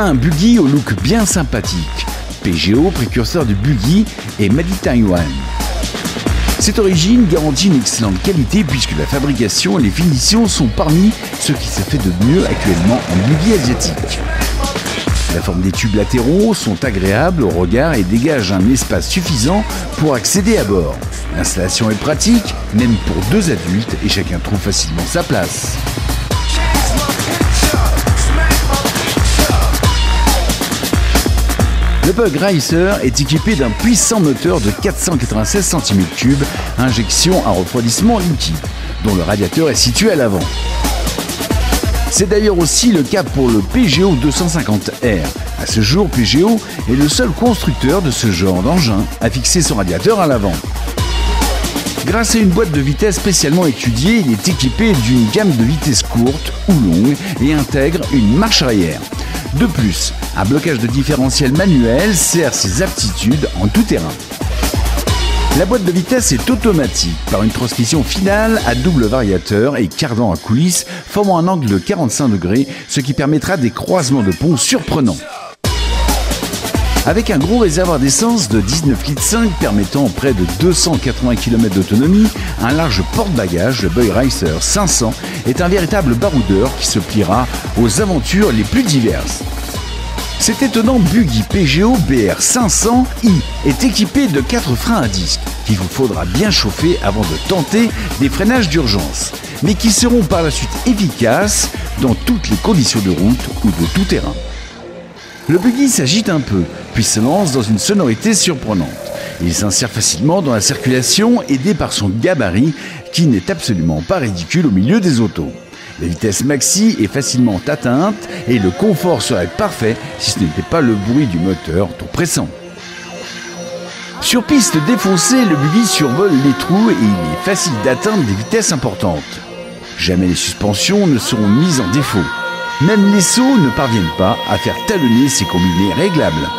un buggy au look bien sympathique. PGO, précurseur du buggy, et Made in Taiwan. Cette origine garantit une excellente qualité puisque la fabrication et les finitions sont parmi ce qui se fait de mieux actuellement en buggy asiatique. La forme des tubes latéraux sont agréables au regard et dégagent un espace suffisant pour accéder à bord. L'installation est pratique, même pour 2 adultes, et chacun trouve facilement sa place. Le Bug Racer est équipé d'un puissant moteur de 496 cm3, injection à refroidissement liquide, dont le radiateur est situé à l'avant. C'est d'ailleurs aussi le cas pour le PGO 250R. À ce jour, PGO est le seul constructeur de ce genre d'engin à fixer son radiateur à l'avant. Grâce à une boîte de vitesse spécialement étudiée, il est équipé d'une gamme de vitesses courtes ou longues et intègre une marche arrière. De plus, un blocage de différentiel manuel sert ses aptitudes en tout terrain. La boîte de vitesse est automatique par une transmission finale à double variateur et cardan à coulisses formant un angle de 45 degrés, ce qui permettra des croisements de ponts surprenants. Avec un gros réservoir d'essence de 19,5 litres permettant près de 280 km d'autonomie, un large porte-bagages, le Bug Racer 500 est un véritable baroudeur qui se pliera aux aventures les plus diverses. Cet étonnant buggy PGO BR 500i est équipé de 4 freins à disque qu'il vous faudra bien chauffer avant de tenter des freinages d'urgence, mais qui seront par la suite efficaces dans toutes les conditions de route ou de tout terrain. Le buggy s'agite un peu, puis se lance dans une sonorité surprenante. Il s'insère facilement dans la circulation, aidé par son gabarit qui n'est absolument pas ridicule au milieu des autos. La vitesse maxi est facilement atteinte et le confort serait parfait si ce n'était pas le bruit du moteur trop pressant. Sur piste défoncée, le buggy survole les trous et il est facile d'atteindre des vitesses importantes. Jamais les suspensions ne seront mises en défaut. Même les sauts ne parviennent pas à faire talonner ces combinés réglables.